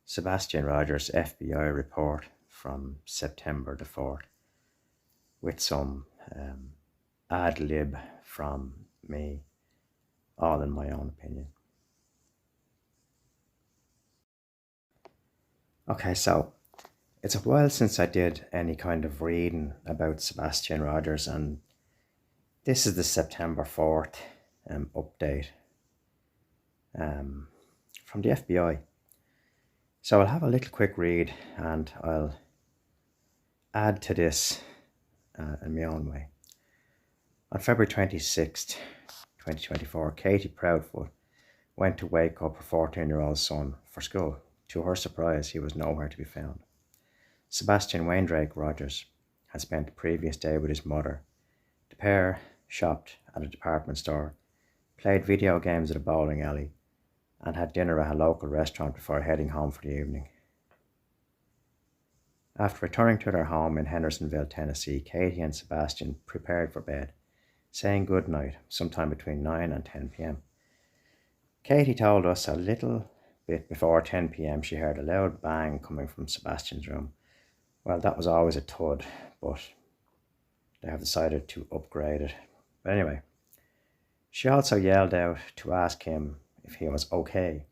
Sebastian Rogers FBI report from September the 4th with some ad lib from me, all in my own opinion. Okay, so it's a while since I did any kind of reading about Sebastian Rogers, and this is the September 4th update from the FBI. So I'll have a little quick read and I'll add to this in my own way. On February 26th, 2024, Katie Proudfoot went to wake up her 14-year-old son for school. To her surprise, he was nowhere to be found. Sebastian Waindrake Rogers had spent the previous day with his mother. The pair shopped at a department store, played video games at a bowling alley, and had dinner at a local restaurant before heading home for the evening. After returning to their home in Hendersonville, Tennessee, Katie and Sebastian prepared for bed, saying good night sometime between 9 and 10 p.m. Katie told us a little bit before 10 p.m. she heard a loud bang coming from Sebastian's room. Well, that was always a thud, but they have decided to upgrade it. But anyway, she also yelled out to ask him if he was okay,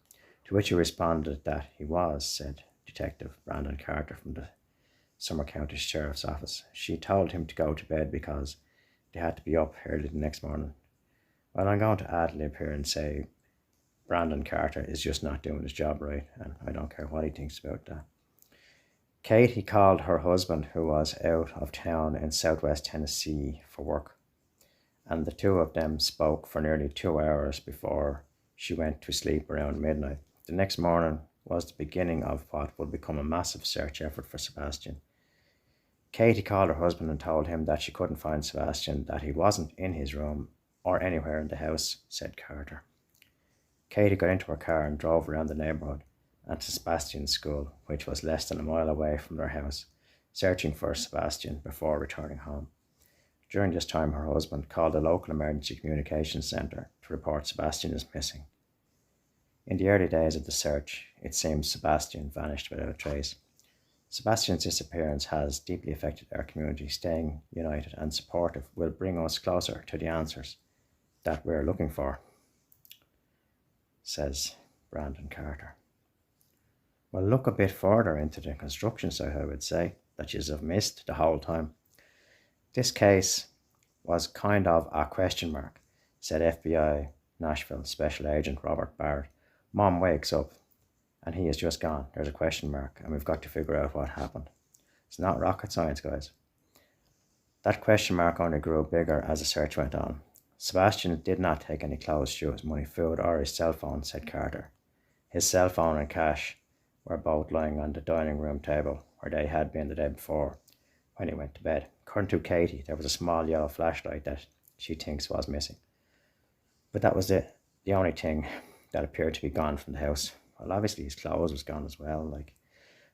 to which he responded that he was, said Detective Brandon Carter from the Sumner County Sheriff's Office. She told him to go to bed because they had to be up early the next morning. Well, I'm going to ad-lib here and say Brandon Carter is just not doing his job right, and I don't care what he thinks about that. Katie called her husband, who was out of town in southwest Tennessee for work, and the two of them spoke for nearly 2 hours before she went to sleep around midnight. The next morning was the beginning of what would become a massive search effort for Sebastian. Katie called her husband and told him that she couldn't find Sebastian, that he wasn't in his room or anywhere in the house, said Carter. Katie got into her car and drove around the neighborhood and to Sebastian's school, which was less than a mile away from their house, searching for Sebastian before returning home. During this time, her husband called the local emergency communications centre to report Sebastian is missing. In the early days of the search, it seems Sebastian vanished without a trace. Sebastian's disappearance has deeply affected our community. Staying united and supportive will bring us closer to the answers that we're looking for, says Brandon Carter. Well, look a bit further into the construction site, I would say, that you have missed the whole time. This case was kind of a question mark, said FBI Nashville Special Agent Robert Barrett. Mom wakes up and he is just gone. There's a question mark and we've got to figure out what happened. It's not rocket science, guys. That question mark only grew bigger as the search went on. Sebastian did not take any clothes, shoes, money, food, or his cell phone, said Carter. His cell phone and cash were both lying on the dining room table where they had been the day before when he went to bed. According to Katie, there was a small yellow flashlight that she thinks was missing. But that was the only thing that appeared to be gone from the house. Well, obviously his clothes was gone as well.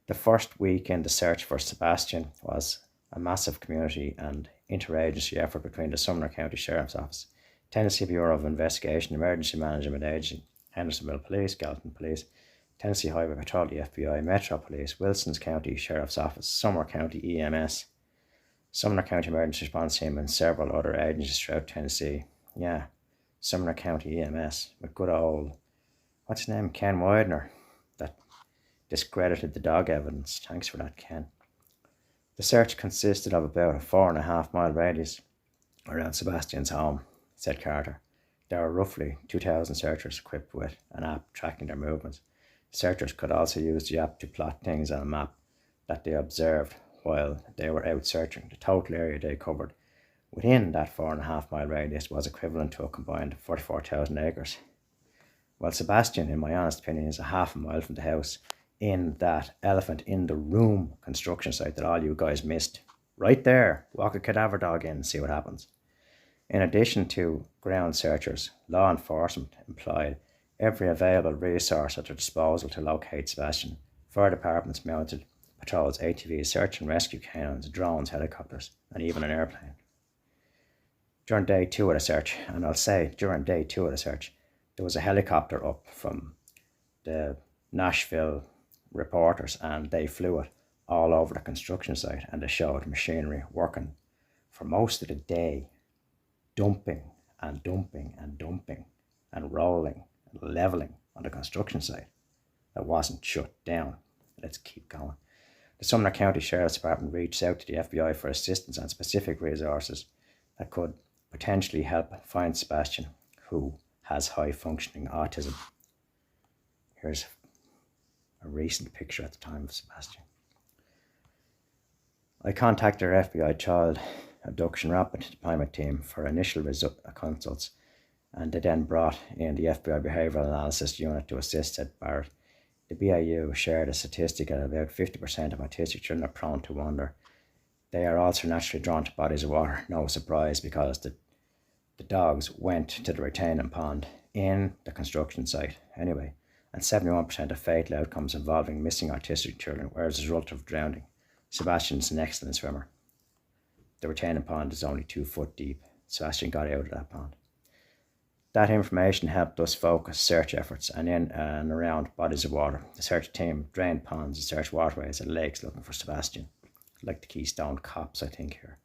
The first week in the search for Sebastian was a massive community and interagency effort between the Sumner County Sheriff's Office, Tennessee Bureau of Investigation, Emergency Management Agency, Hendersonville Police, Gallatin Police, Tennessee Highway Patrol, the FBI, Metro Police, Wilsons County Sheriff's Office, Sumner County EMS, Sumner County Emergency Response Team, and several other agencies throughout Tennessee. Yeah, Sumner County EMS with good old, what's his name, Ken Widener, that discredited the dog evidence. Thanks for that, Ken. The search consisted of about a 4.5 mile radius around Sebastian's home, said Carter. There were roughly 2,000 searchers equipped with an app tracking their movements. Searchers could also use the app to plot things on a map that they observed while they were out searching. The total area they covered within that 4.5 mile radius was equivalent to a combined 44,000 acres. Well, Sebastian, in my honest opinion, is a half a mile from the house in that elephant in the room construction site that all you guys missed. Right there. Walk a cadaver dog in and see what happens. In addition to ground searchers, law enforcement employed every available resource at their disposal to locate Sebastian. Fire departments mounted patrols, ATVs, search and rescue canines, drones, helicopters, and even an airplane. During day 2 of the search, and I'll say during day 2 of the search, there was a helicopter up from the Nashville reporters, and they flew it all over the construction site, and they showed machinery working for most of the day, dumping and dumping and dumping and rolling and leveling on the construction site that wasn't shut down. Let's keep going. The Sumner County Sheriff's Department reached out to the FBI for assistance and specific resources that could potentially help find Sebastian, who has high functioning autism. Here's a recent picture at the time of Sebastian. I contacted our FBI Child Abduction Rapid Deployment Team for initial consults, and they then brought in the FBI Behavioural Analysis Unit to assist, said Barrett. The BIU shared a statistic that about 50% of autistic children are prone to wander. They are also naturally drawn to bodies of water, no surprise, because the dogs went to the retaining pond in the construction site anyway, and 71% of fatal outcomes involving missing autistic children were as a result of drowning. Sebastian is an excellent swimmer. The retaining pond is only 2 foot deep. Sebastian got out of that pond. That information helped us focus search efforts and in and around bodies of water. The search team drained ponds and searched waterways and lakes looking for Sebastian, like the Keystone Cops, I think, here.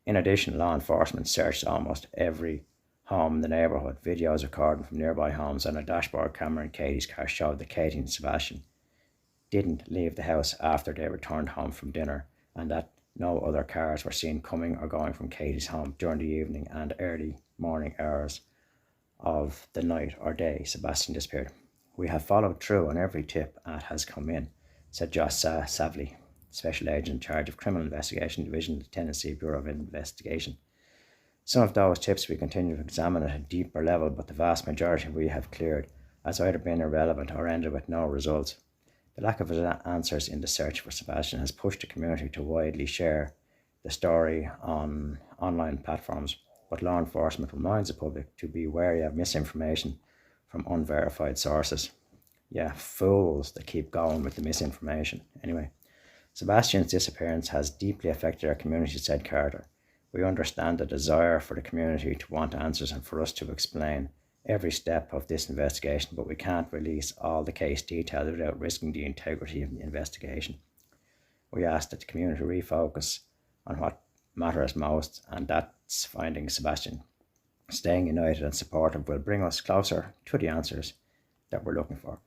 In addition, law enforcement searched almost every home in the neighbourhood. Videos recorded from nearby homes and a dashboard camera in Katie's car showed that Katie and Sebastian didn't leave the house after they returned home from dinner, and that no other cars were seen coming or going from Katie's home during the evening and early morning hours of the night or day Sebastian disappeared. We have followed through on every tip that has come in, said Josh Savley, Special Agent in charge of Criminal Investigation Division of the Tennessee Bureau of Investigation. Some of those tips we continue to examine at a deeper level, but the vast majority we have cleared as either been irrelevant or ended with no results. The lack of answers in the search for Sebastian has pushed the community to widely share the story on online platforms, but law enforcement reminds the public to be wary of misinformation from unverified sources. Yeah, fools that keep going with the misinformation. Anyway, Sebastian's disappearance has deeply affected our community, said Carter. We understand the desire for the community to want answers and for us to explain every step of this investigation, but we can't release all the case details without risking the integrity of the investigation. We ask that the community refocus on what matters most, and that's finding Sebastian. Staying united and supportive will bring us closer to the answers that we're looking for.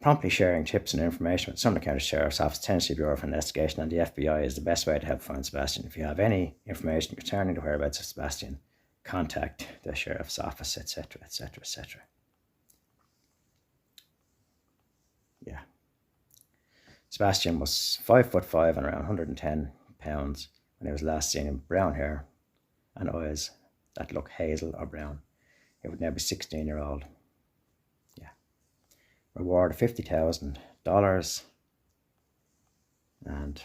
Promptly sharing tips and information with Sumner County Sheriff's Office, Tennessee Bureau of Investigation, and the FBI is the best way to help find Sebastian. If you have any information concerning the whereabouts of Sebastian, contact the Sheriff's Office, etc., etc., etc. Yeah. Sebastian was 5'5" and around 110 pounds when he was last seen, in brown hair and eyes that look hazel or brown. He would now be 16-year-old. Yeah. Reward of $50,000. And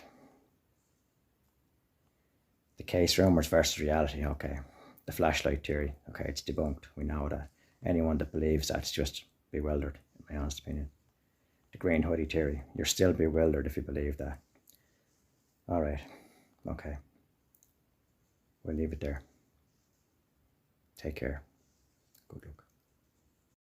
the case rumours versus reality. Okay. The flashlight theory. Okay, it's debunked. We know that. Anyone that believes that's just bewildered, in my honest opinion. The green hoodie theory. You're still bewildered if you believe that. Alright. Okay. We'll leave it there. Take care. Good luck.